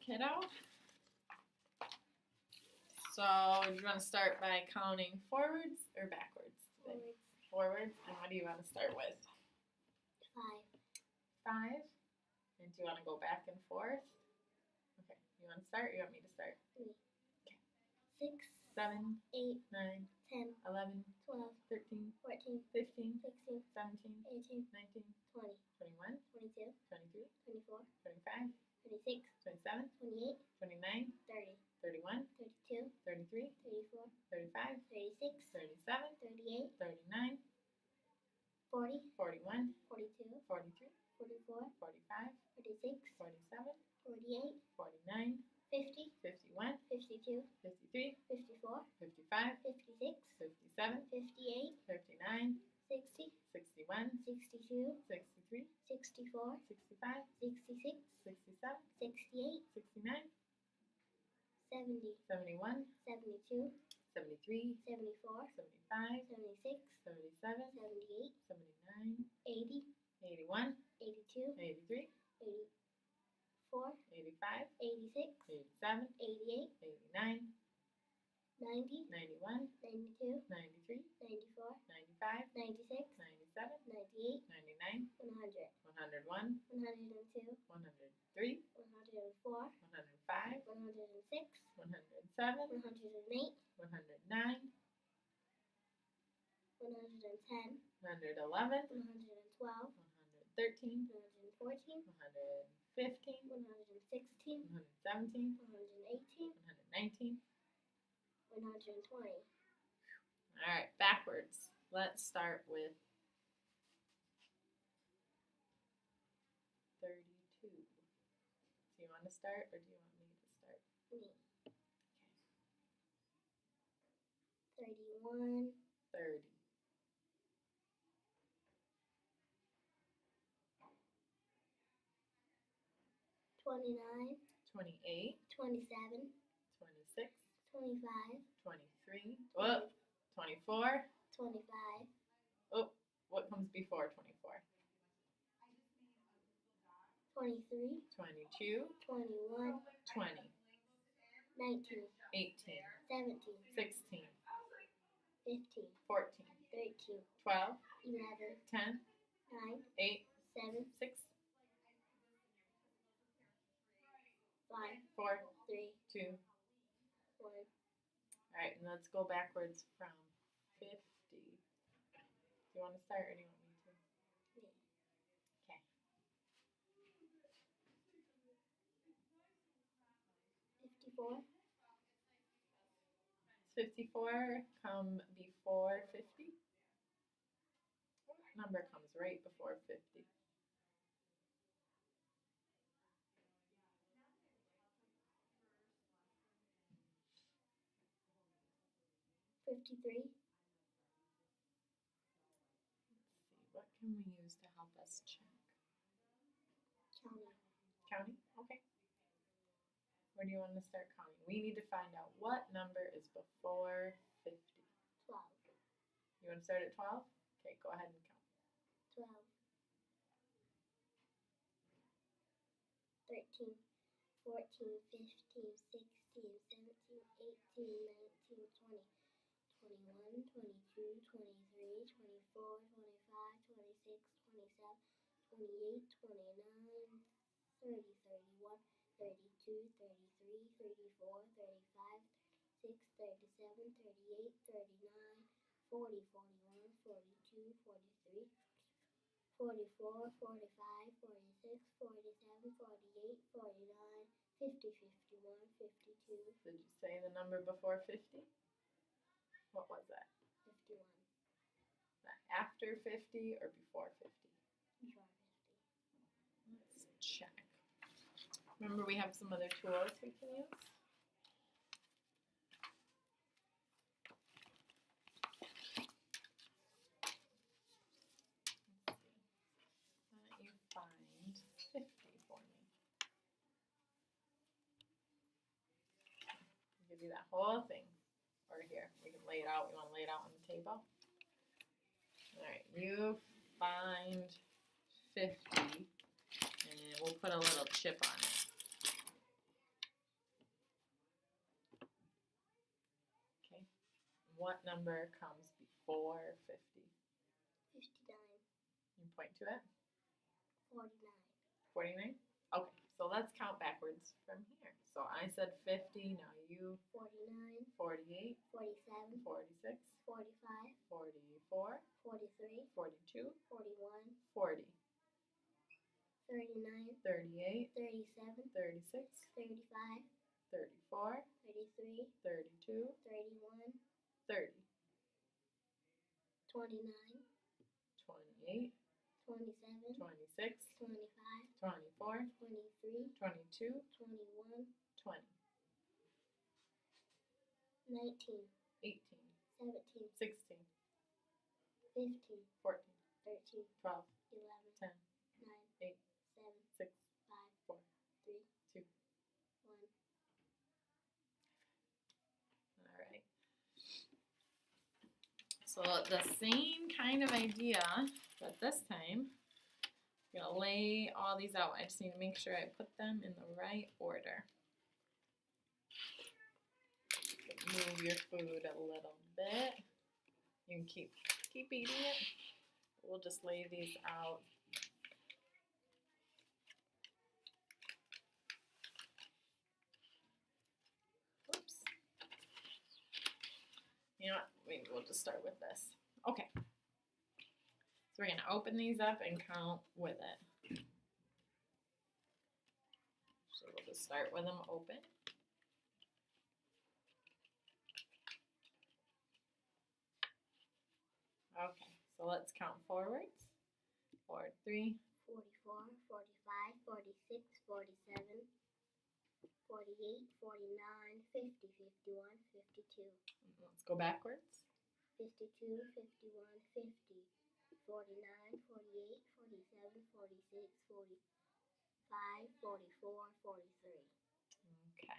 kiddo. So, do you want to start by counting forwards or backwards? Forwards. Forwards. And what do you want to start with? 5. 5. And do you want to go back and forth? Okay. You want to start or you want me to start? 3. Okay. 6. 7. 8. 9. 10. 11. 12. 13. 14. 15. 16. 17. 18. 19. 20. 21. 22. 23. 24. 25. 26. 27. 28. 29. 30. 31. 32. 33. 34. 35. 36. 37. 38. 39. 40. 41. 42. 43. 44. 45. 46. 47. 48. 49. 50. 51. 52. 53. 54. 55. 56. 57. 58. 59. 60. 61. 62. 63. 64. 65. 66. 67. 68. 69. 70. 71. 72. 73. 74. 75. 76. 77. 78. 79. 80. 81. 82. 83. 84. 85. 86. 87. 88. 89. 90. 91. 92. 93. 94. 95. 96. 97. 98. 99. 100. 101. 102. 103. 104. 105. 106. 107. 108. 109. 110. 111. 112. 113. 114. 115. 116. 117. 118. 119. 120. All right, backwards. Let's start with 32. Do you want to start or do you want me to start? Me. Okay. 31. 30. 29. 28. 27. 26. 25. 23. Whoa. 24. 25. Oh, what comes before 24? 23. 22. 21. 20. 19. 18. 17. 16. 15. 14. 13. 12. 11. 10. 9. 8. 7. 6. 5. 4. 3. 2. 1. All right, and let's go backwards from 50. Do you want to start or do you want me to? Me. Okay. 54. Does 54 come before 50? What number comes right before 50? 53. Let's see, what can we use to help us check? Counting. Counting? Okay. Where do you want to start counting? We need to find out what number is before 50. 12. You want to start at 12? Okay, go ahead and count. 12. 13. 14. 15. 16. 17. 18. 19. 20. 21, 22, 23, 24, 25, 26, 27, 28, 29, 30, 31, 32, 33, 34, 35, 36, 37, 38, 39, 40, 41, 42, 43, 44, 45, 46, 47, 48, 49, 50, 51, 52. Did you say the number before 50? What was that? 51. That after 50 or before 50? Before 50. Let's check. Remember we have some other tools we can use? Let's see. Why don't you find 50 for me? I'll give you that whole thing. Or here, we can lay it out. You want to lay it out on the table? All right, you find 50, and we'll put a little chip on it. number comes before 50? 59. You point to it. 49. 49? Okay, so let's count backwards from here. So I said 50, now you 49. 48, 47. 46, 45. 44, 43. 42, 41. 40, 39. 38, 37. 36, 35. 34, 33. 32, 31. 30, 29. 28, 27. 26, 25. 24, 23. 22, 21. 20, 19. 18, 17. 16, 15. 14, 13. 12, 11. 10, 9. 8, 7. 6, 5. 4, 3. 2. 1. All right. So the same kind of idea, but this time I'm gonna lay all these out. I just need to make sure I put them in the right order. Move your food a little bit. You can keep eating it. We'll just lay these out. Oops. You know what? Maybe we'll just start with this. Okay. So we're gonna open these up and count with it. So we'll just start with them open. Okay, so let's count forwards. Forward 3, 44. 45. 46. 47. 48. 49. 50. 51. 52. let's go backwards. 52. 51. 50. 49. 48. 47. 46. 45. 44. 43. Okay.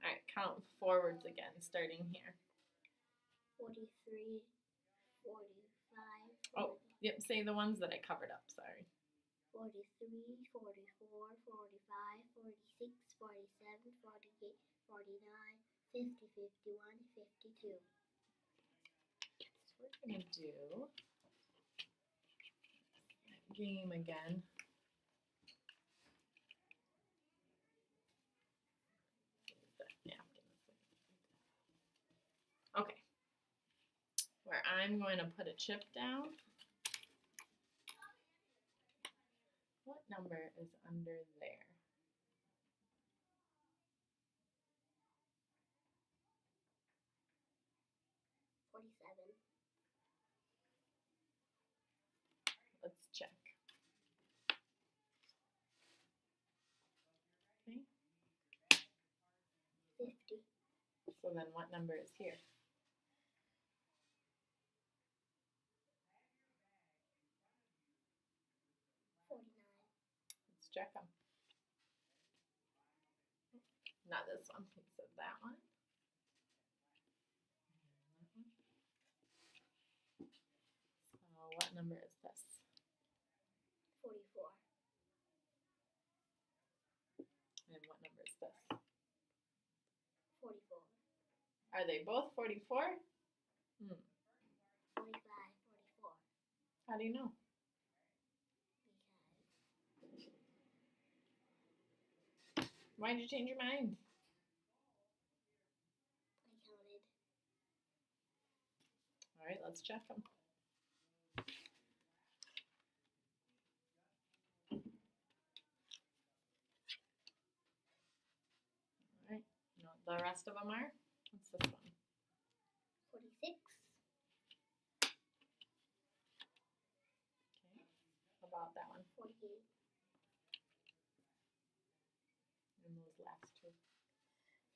All right, count forwards again, starting here. 43. 45. Oh, yep, say the ones that I covered up, sorry. 43, 44, 45, 46, 47, 48, 49, 50, 51, 52. So we're gonna do that game again. Okay. Where I'm going to put a chip down. What number is under there? Let's check. Okay. 50. So then what number is here? 49. Let's check them. Not this one. He said that one. So what number is this? 44. And what number is this? 44. Are they both 44? 45, 44. How do you know? Because Why did you change your mind? I counted. All right, let's check them. All right, you know what the rest of them are? What's this one? 46. Okay, how about that one? 48. And those last two.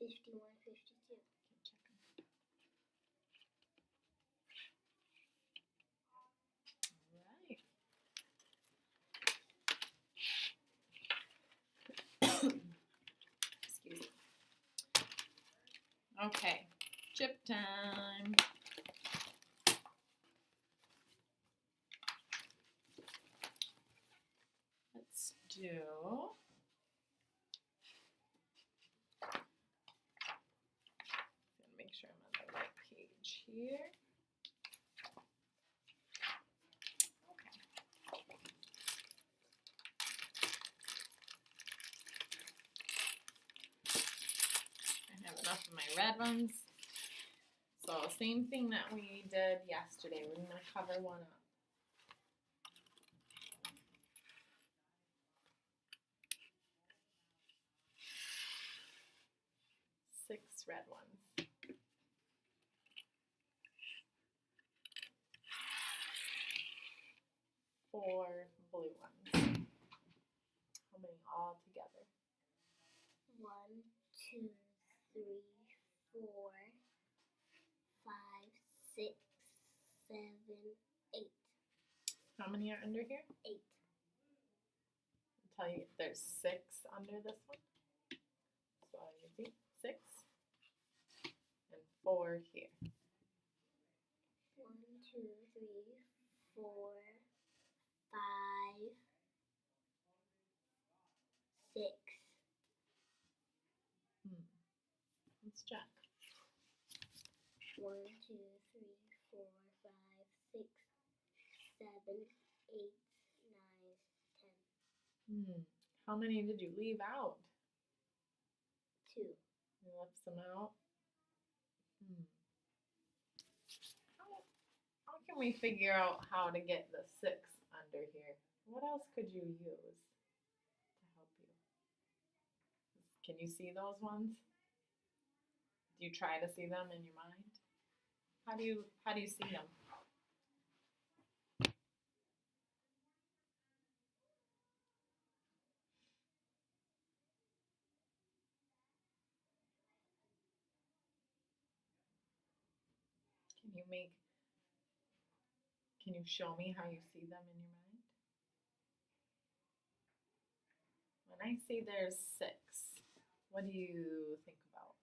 51, 52. Okay, check them. All right. Excuse me. Okay, chip time. Let's do sure I'm on the right page here. Okay. I have enough of my red ones. So same thing that we did yesterday. We're going to cover one up. 6 red ones. 4 blue ones. How many all together? 1, 2, 3, 4, 5, 6, 7, 8. How many are under here? 8. I'll tell you, there's 6 under this one. So you see, 6 and 4 here. 1, 2, 3, 4, 5, 6. Let's check. 1, 2, 3, 4, 5, 6, 7, 8, 9, 10. How many did you leave out? 2. You left some out? How can we figure out how to get the 6 under here? What else could you use to help you? Can you see those ones? Do you try to see them in your mind? How do you see them? Can you show me how you see them in your mind? When I say there's 6, what do you think about?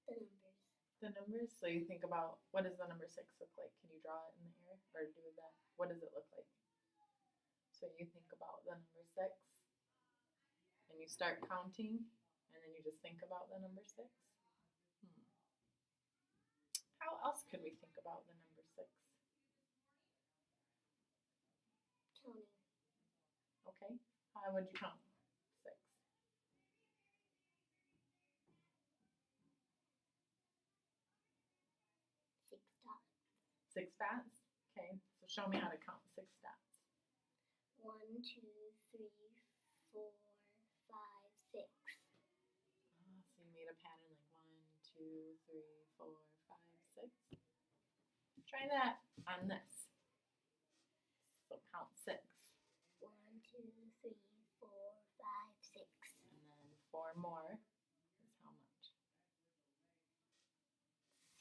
The numbers. The numbers? So you think about, what does the number 6 look like? Can you draw it in the air or do that? What does it look like? So you think about the number 6 and you start counting and then you just think about the number 6? How else could we think about the number 6? Counting. Okay. How would you count 6? 6 dots. 6 dots? Okay. So show me how to count 6 dots. 1, 2, 3, 4, 5, 6. So you made a pattern like 1, 2, 3, 4, 5, 6. Try that on this. So count 6. 1, 2, 3, 4, 5, 6. And then 4 more is how much?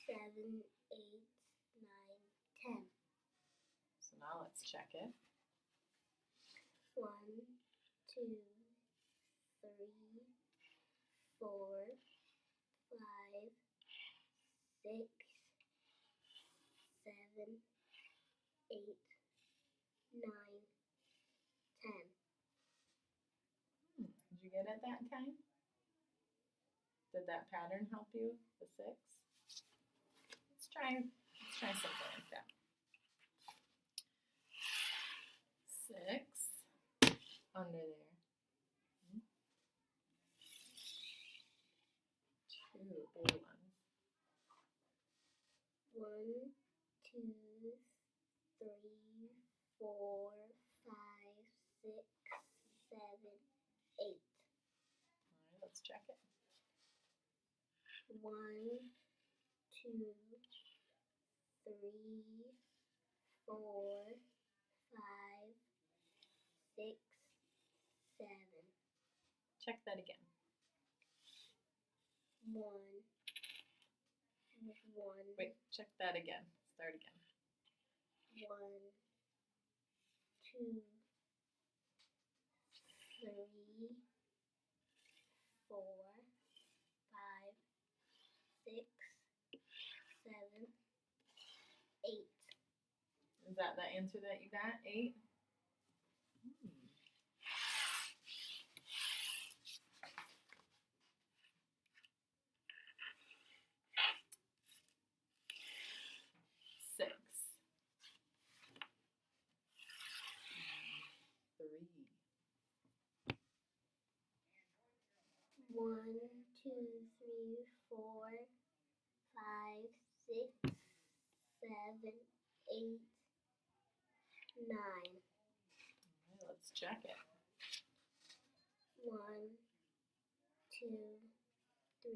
7, 8, 9, 10. So now let's check it. 1, 2, 3, 4, 5, 6, 7, 8, 9, 10. Did you get it that time? Did that pattern help you? The 6? Let's try something like that. 6 under there. 2 blue ones. 1, 2, 3, 4, 5, 6, 7, 8. Alright, let's check it. 1, 2, 3, 4, 5, 6, 7. Check that again. 1, 1. Wait, check that again. Start again. 1, 2, 3, 4, 5, 6, 7, 8. Is that the answer that you got? 8? Hmm. 6. 3. 1, 2, 3, 4, 5, 6, 7, 8, 9. Alright, let's check it. 1, 2, 3,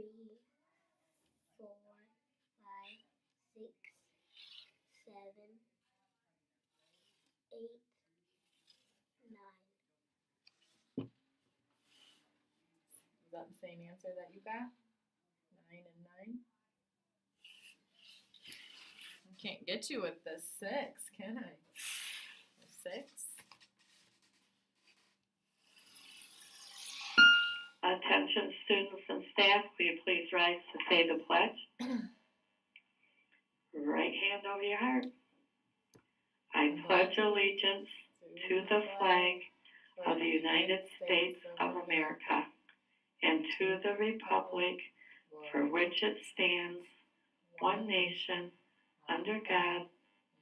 4, 5, 6, 7, 8, 9. Is that the same answer that you got? 9 and 9? I can't get you with the 6, can I? 6? Attention students and staff, will you please rise to say the pledge? Right hand over your heart. I pledge allegiance to the flag of the United States of America and to the republic for which it stands, one nation, under God,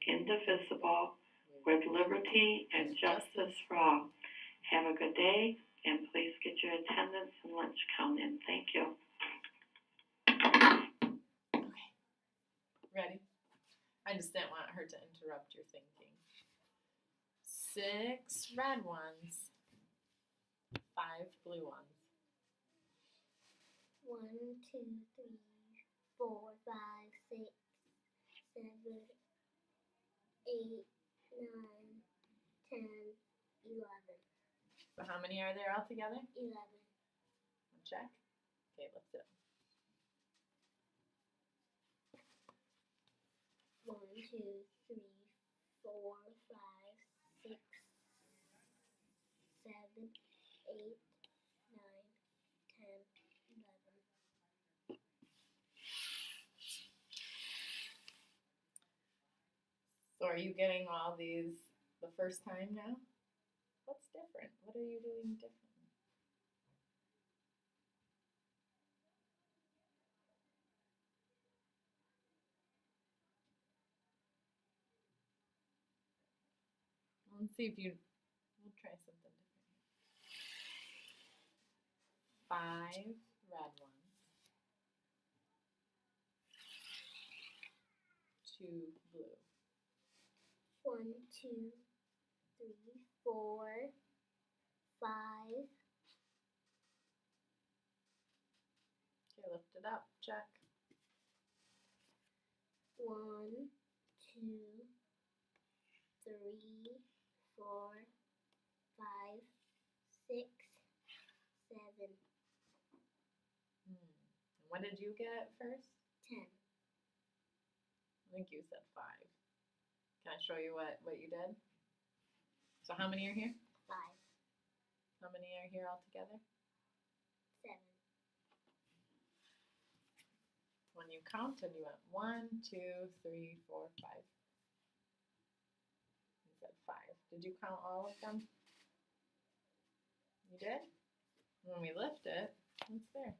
indivisible, with liberty and justice for all. Have a good day, and please get your attendance and lunch count in. Thank you. Okay. Ready? I just didn't want her to interrupt your thinking. 6 red ones. 5 blue ones. 1, 2, 3, 4, 5, 6, 7, 8, 9, 10, 11. So how many are there altogether? 11. Check. Okay, lift it up. 1, 2, 3, 4, 5, 6, 7, 8, 9, 10, 11. So are you getting all these the first time now? What's different? What are you doing differently? Let's see if we'll try something different. 5 red ones. 2 blue. 1, 2, 3, 4, 5. Okay, lift it up. Check. 1, 2, 3, 4, 5, 6, 7, What did you get first? 10. I think you said 5. Can I show you what you did? So how many are here? 5, How many are here altogether? 7. When you counted, you went 1, 2, 3, 4, 5. You said 5. Did you count all of them? You did? When we lift it, what's there?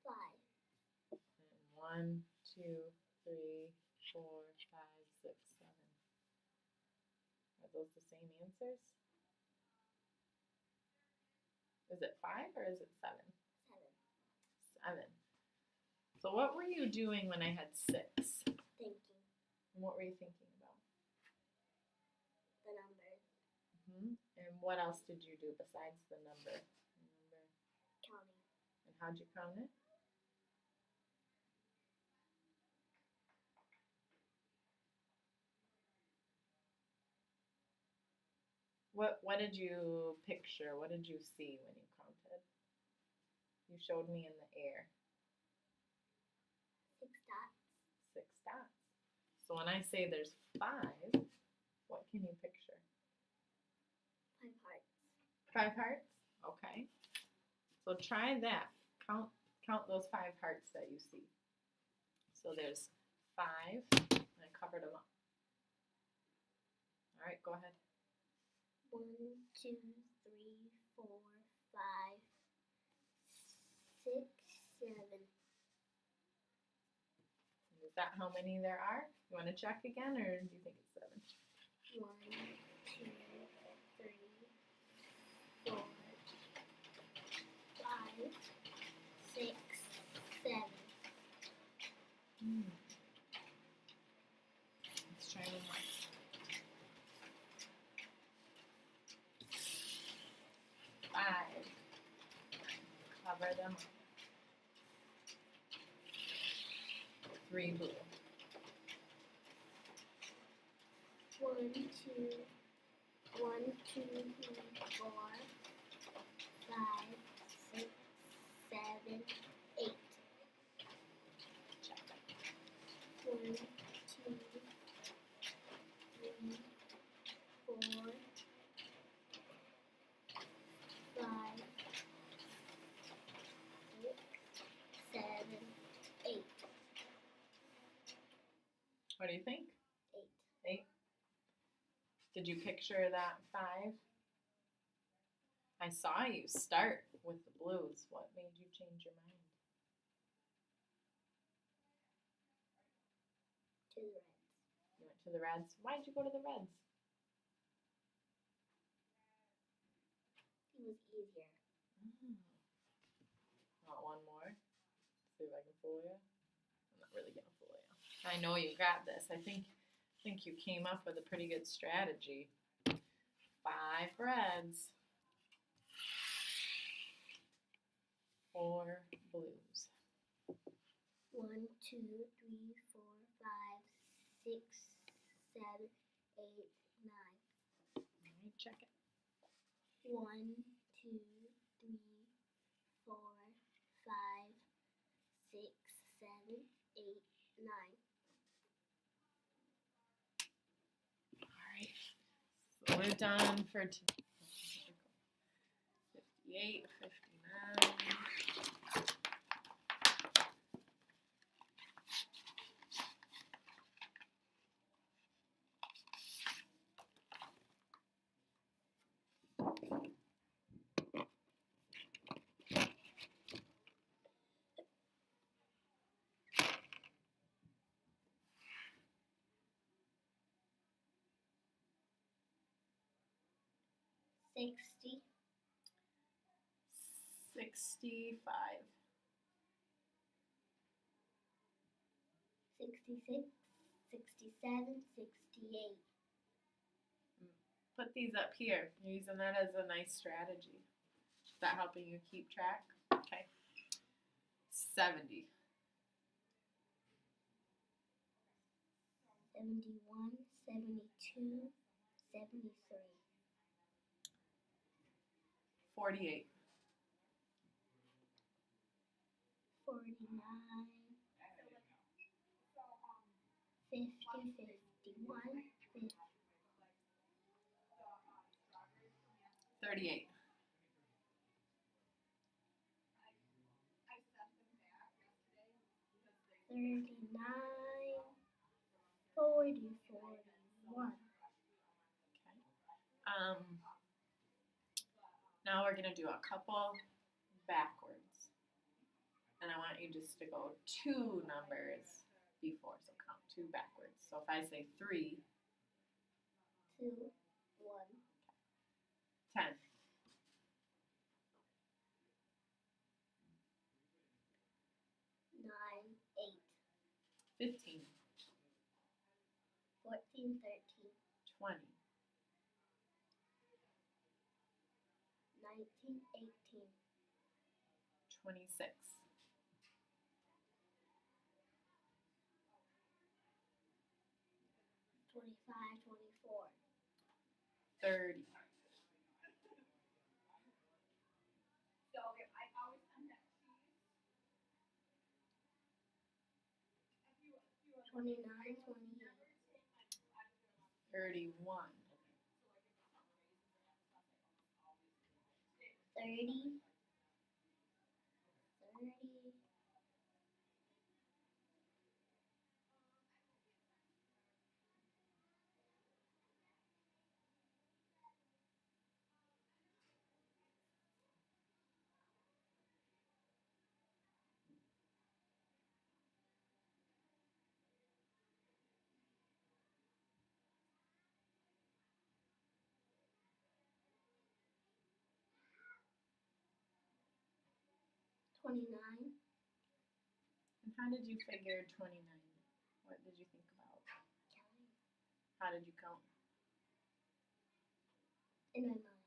5. And 1, 2, 3, 4, 5, 6, 7. Are those the same answers? Is it 5 or is it 7? 7. 7. So what were you doing when I had 6? Thinking. And what were you thinking about? The numbers. And what else did you do besides the number? Counting. And how'd you count it? What did you picture? What did you see when you counted? You showed me in the air. 6 dots. 6 dots. So when I say there's 5, what can you picture? 5 hearts. 5 hearts? Okay. So try that. Count those 5 hearts that you see. So there's 5, and I covered them up. All right, go ahead. 1, 2, 3, 4, 5, 6, 7. Is that how many there are? You want to check again, or do you think it's 7? 1, 2, 3, 4, 5, 6, 7. Let's try one more. 5. Cover them up. 3 blue. 1, 2, 1, 2, 3, 4, 5, 6, 7, 8. Check. 1, 2, 3, 4, 5, 6, 7, 8. What do you think? 8. 8. Did you picture that 5? I saw you start with the blues. What made you change your mind? To the reds. You went to the reds. Why'd you go to the reds? It was easier. Want one more? See if I can fool you. I'm not really gonna fool you. I know you got this. I think you came up with a pretty good strategy. 5 reds. 4 blues. 1, 2, 3, 4, 5, 6, 7, 8, 9. Alright, check it. 1, 2, 3, 4, 5, 6, 7, 8, 9. Alright. So we're done for today. 58, 59. $60, 65. 66, 67, 68. Put these up here. You're using that as a nice strategy. Is that helping you keep track? Okay. 70. 71, 72, 73. 48. 49, 50, 51, 50. 38. 39, 40, 41. Okay. Now we're gonna do a couple backwards, and I want you just to go 2 numbers before. So count 2 backwards. So if I say 3, 2, 1, 10. 9, 8, 15. 14, 13, 20. 19, 18, 26. 25, 24. 30. 29, 29, 28, 31, 30, 30, 29, And how did you figure 29? What did you think about? counting How did you count? in my mind.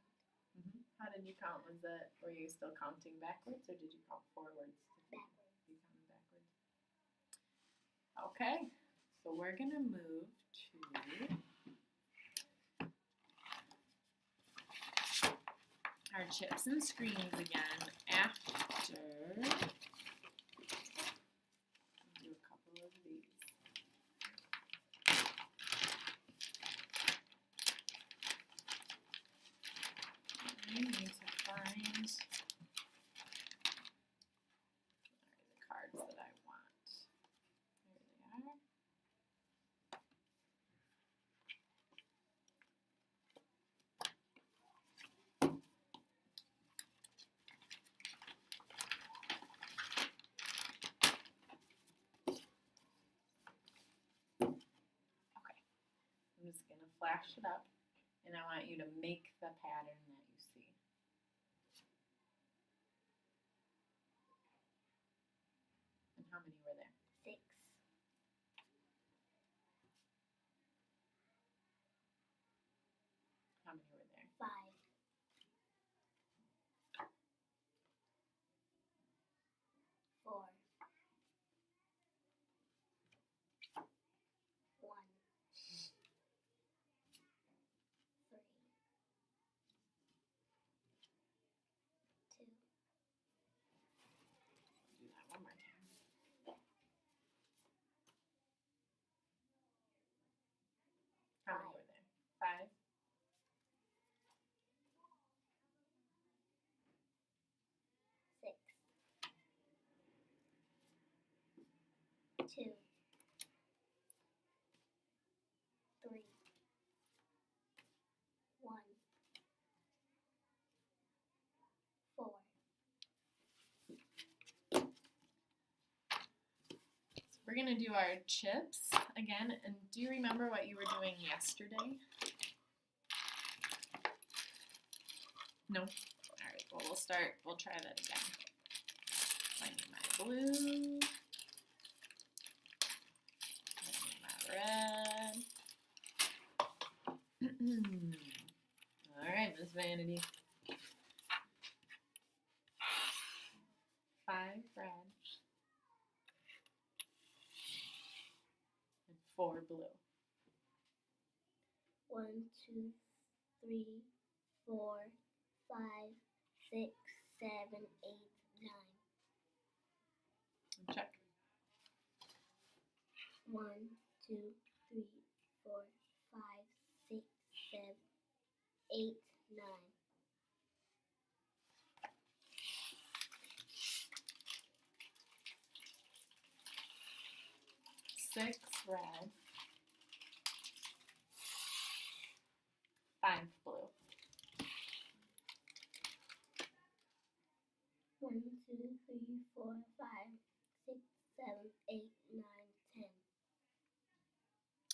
How did you count? Were you still counting backwards or did you count forwards? Backwards. You counted backwards. Okay, so we're gonna move to our chips and screens again after do a couple of these. I need to find the cards that I want. There they are. I'm just going to flash it up, and I want you to make the pattern that you see. And how many were there? 6, How many were there? 5, 4, 1, 3, 2, Do that one more time. How many were there? 5. 6, 2, 3, 1, 4, We're going to do our chips again. And do you remember what you were doing yesterday? No? Alright, well, we'll try that again. I need my blue. I need my red. Alright, Miss Vanity. 5 red. And 4 blue. 1, 2, 3, 4, 5, 6, 7, 8, 9. Check. 1, 2, 3, 4, 5, 6, 7, 8, 9. 6 red. 5 blue. 1, 2, 3, 4, 5, 6, 7, 8, 9, 10.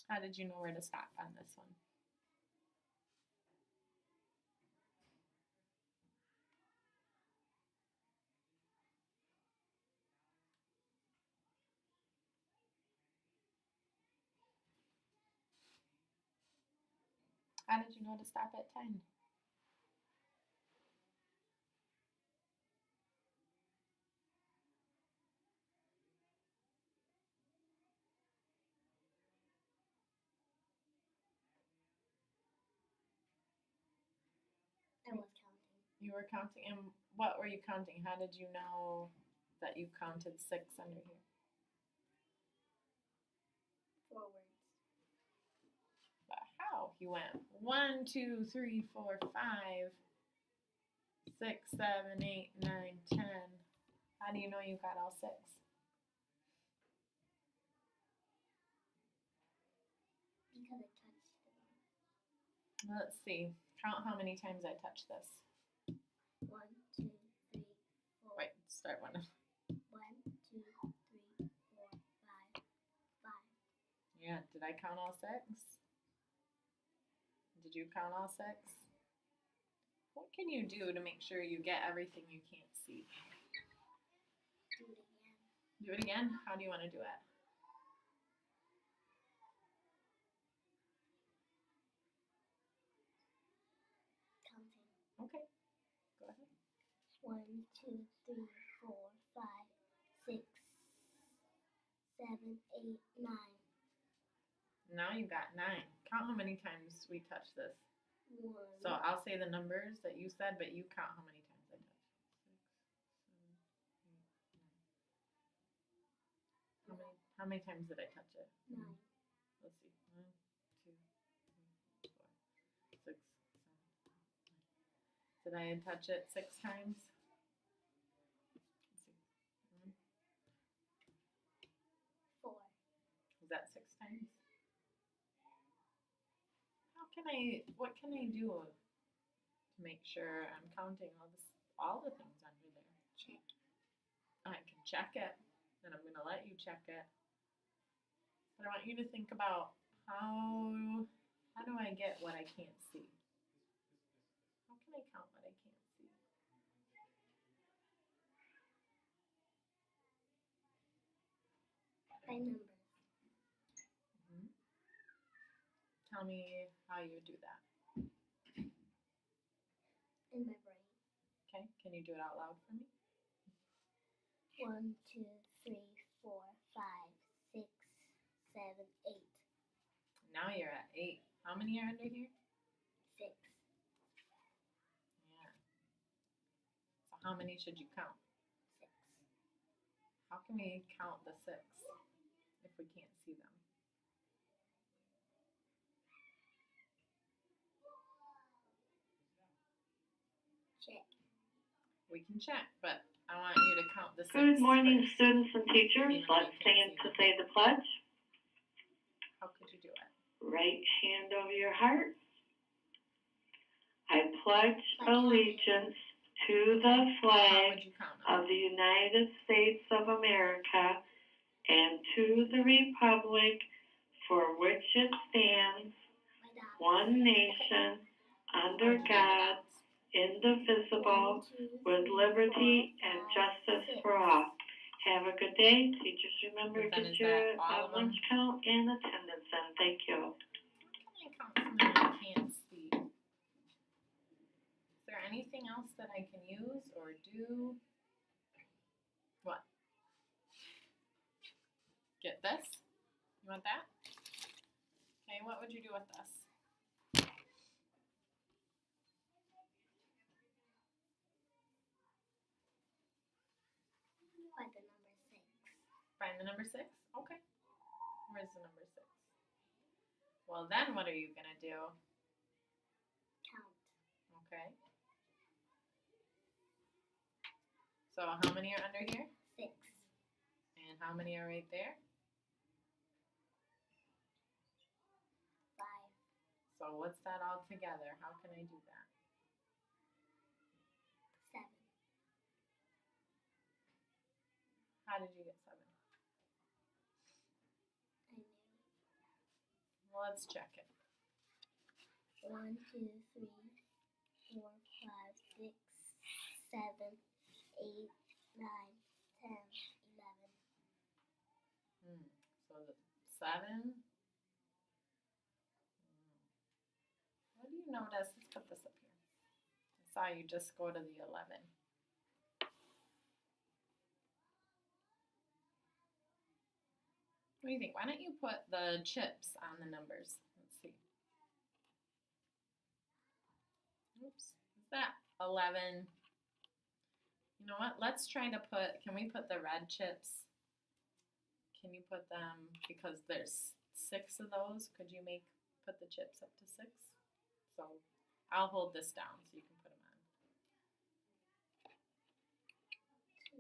How did you know where to stop on this one? How did you know to stop at 10? I was counting. You were counting, and what were you counting? How did you know that you counted 6 under here? You went 1, 2, 3, 4, 5, 6, 7, 8, 9, 10. How do you know you got all 6? Because I touched them. Let's see. Count how many times I touched this. 1, 2, 3, 4. Wait, start one. 1, 2, 3, 4, 5, 5. Yeah, did I count all 6? Did you count all 6? What can you do to make sure you get everything you can't see? Do it again. Do it again? How do you want to do it? Counting. Okay, go ahead. 1, 2, 3, 4, 5, 6, 7, 8, 9. Now you got 9. Count how many times we touched this. 1. So I'll say the numbers that you said, but you count how many times I touched. 6, 7, 8, 9. How many times did I touch it? 9. Let's see. 1, 2, 3, 4, 6, 7, 8, 9. Did I touch it 6 times? Let's see. 4. Is that 6 times? What can I do to make sure I'm counting all the things under there? Check. I can check it, and I'm gonna let you check it. But I want you to think about how do I get what I can't see? How can I count what I can't see? By numbers. Tell me how you do that. In my brain. Okay, can you do it out loud for me? 1, 2, 3, 4, 5, 6, 7, 8. Now you're at 8. How many are under here? 6. Yeah. So how many should you count? 6. How can we count the 6 if we can't see them? Check. We can check, but I want you to count the 6. Good morning, first. students and teachers. Even though Let's you can't stand see to them. say the pledge. How could you do it? Right hand over your heart. I pledge Like how? allegiance to the How flag would you count them? of the United States of America and to the republic for which it stands, My dots. one nation, under How'd you do the God, dots? indivisible, 1, 2, with 3, liberty 4, and 5, justice 6. for all. Have a good day. Teachers, remember to Then get is your that all of them? lunch count and attendance in. Thank you. How can I count something I can't see? Is there anything else that I can use or do? What? Get this? You want that? Okay, what would you do with this? By the number 6. Find the number 6? Okay. Where's the number 6? Well, then what are you going to do? Count. Okay. So how many are under here? 6. And how many are right there? 5. So what's that all together? How can I do that? 7. How did you get 7? I knew. Well, let's check it. 1, 2, 3, 4, 5, 6, 7, 8, 9, 10, 11. So the 7. What do you notice? Let's put this up here. I saw you just go to the 11. What do you think? Why don't you put the chips on the numbers? Let's see. Oops. Is that 11? You know what? Let's try to put, can we put the red chips? Can you put them, because there's 6 of those, could you put the chips up to 6. So I'll hold this down so you can put them on.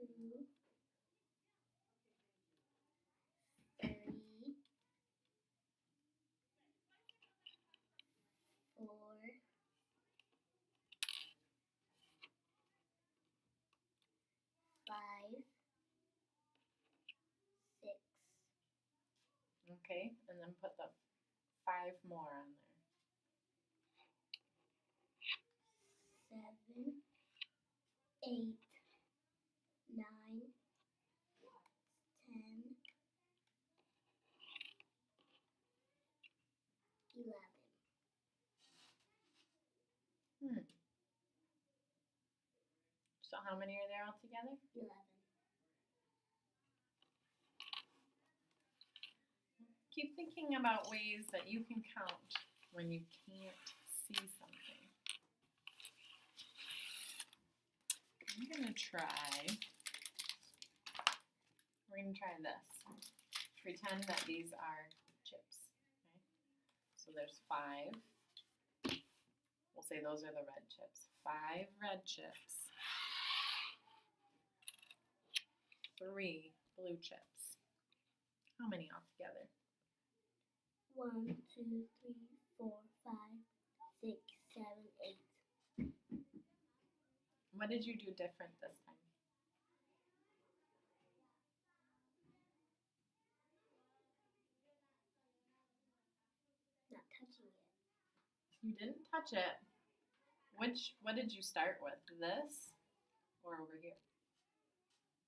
2, 3, 4, 5, 6, Okay, and then put the 5 more on there. 7, 8, 9, 10, 11. So how many are there altogether? 11. Keep thinking about ways that you can count when you can't see something. I'm gonna try, we're gonna try this. Pretend that these are chips, okay? So there's 5. We'll say those are the red chips. 5 red chips. 3 blue chips. How many altogether? 1, 2, 3, 4, 5, 6, 7, 8. What did you do different this time? Not touching it. You didn't touch it. What did you start with? This or over here?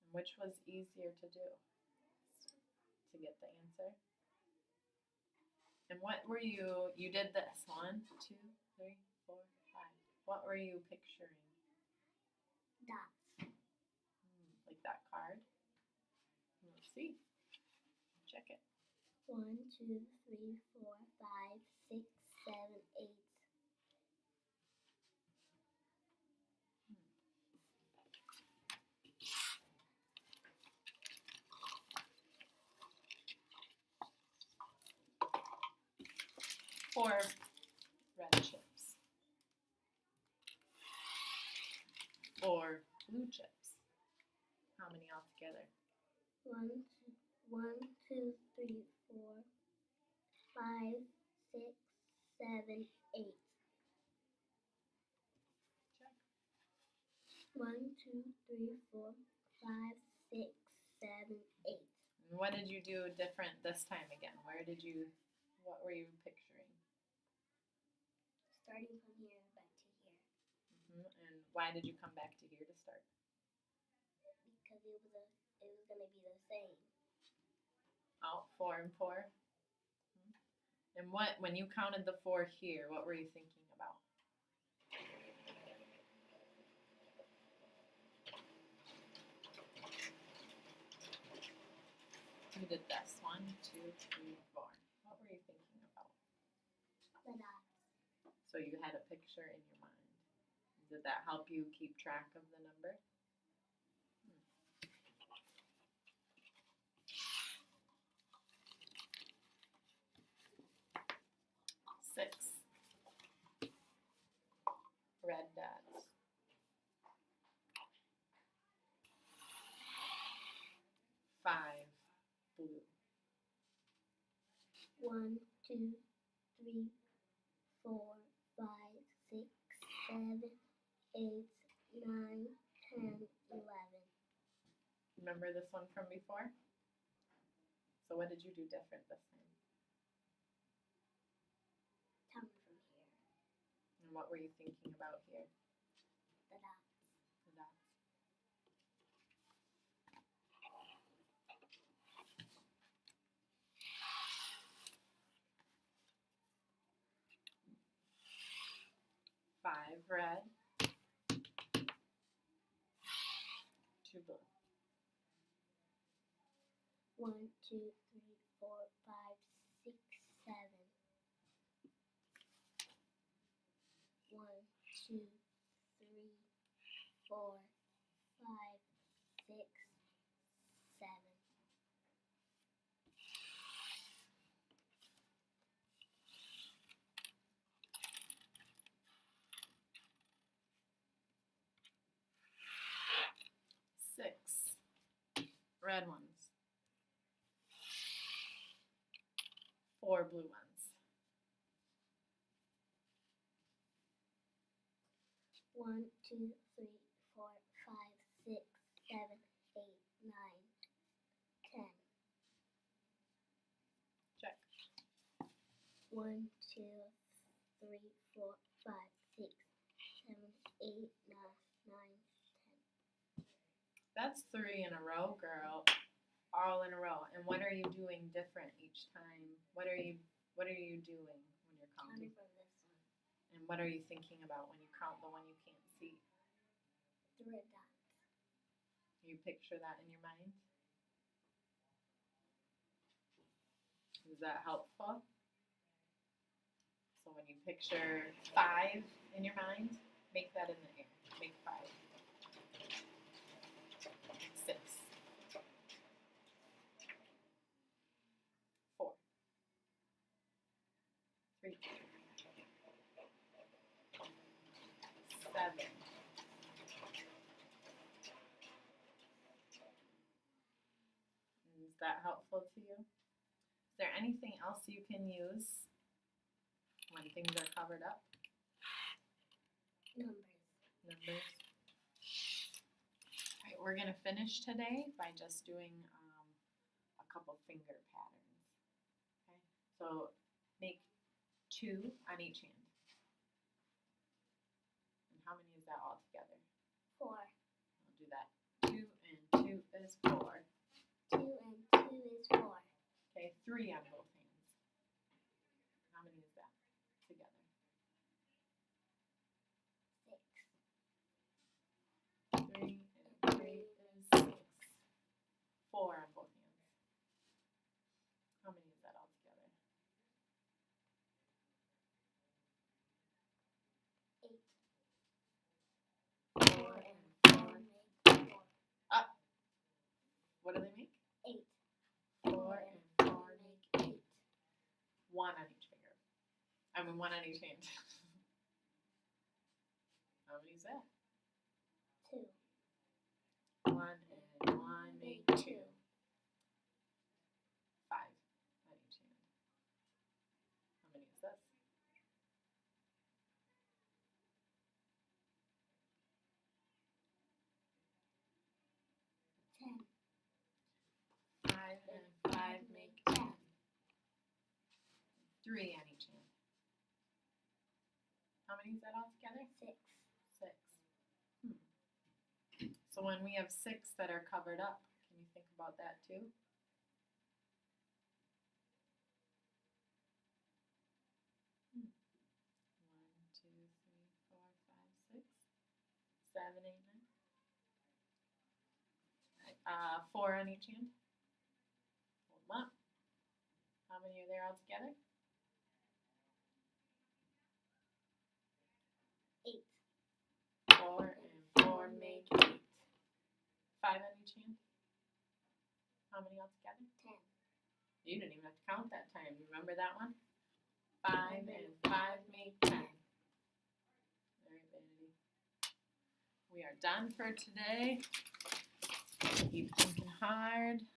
And which was easier to do to get the answer? And what were you did this. 1, 2, 3, 4, 5. What were you picturing? Dots. Like that card? Let's see. Check it. 1, 2, 3, 4, 5, 6, 7, 8. Four red chips. 4 blue chips. How many altogether? 1, 2, 3, 4, 5, 6, 7, 8. Check. 1, 2, 3, 4, 5, 6, 7, 8. And what did you do different this time again? What were you picturing? Starting from here back to here. And why did you come back to here to start? Because it was gonna be the same. Oh, 4 and 4. And when you counted the 4 here, what were you thinking about? You did this. 1, 2, 3, 4. What were you thinking about? The dots. So you had a picture in your mind. Did that help you keep track of the number? 6 red dots. 5 blue. 1, 2, 3, 4, 5, 6, 7, 8, 9, 10, 11. Remember this one from before? So what did you do different this time? Counting from here. And what were you thinking about here? The dots. The dots. Five red, 2 blue. 1, 2, 3, 4, 5, 6, 7. 1, 2, 3, 4, 5, 6, 7. red ones. 4 blue ones. 1, 2, 3, 4, 5, 6, 7, 8, 9, 10. Check. 1, 2, 3, 4, 5, 6, 7, 8, 9, 10. That's 3 in a row, girl. All in a row. And what are you doing different each time? What are you doing when you're counting? From this one. And what are you thinking about when you count the one you can't see? 3 dots. You picture that in your mind? Is that helpful? So when you picture 5 in your mind, make that in the air. Make 5. 6. 4. 3. 7. Is that helpful to you? Is there anything else you can use when things are covered up? Numbers. All right, we're going to finish today by just doing a couple finger patterns. Okay, so make 2 on each hand. And how many is that all together? 4. I'll do that. 2 and 2 is 4. 2 and 2 is 4. Okay, 3 on both hands. How many is that together? 6. 3 and 3 is 6. 4 on both hands. How many is that all together? 8. 4 and 4 make 4. What do they make? 8. 4 and 4 make 8. 1 on each finger. I mean 1 on each hand. How many is that? 2. 1 and 1 make 2. 5 on each hand. How many is this? 10. 5 and 5 make 10. 3 on each hand. How many is that all together? 6. 6. So when we have 6 that are covered up, can you think about that too? Hmm. 1, 2, 3, 4, 5, 6, 7, 8, 9. All right, 4 on each hand. Hold them up. How many are there all together? 8. 4 and 4 make 8. 5 on each hand. How many all together? 10. You didn't even have to count that time. Remember that one? 5 and 5 make 10. All right, Vanity. We are done for today. Keep thinking hard.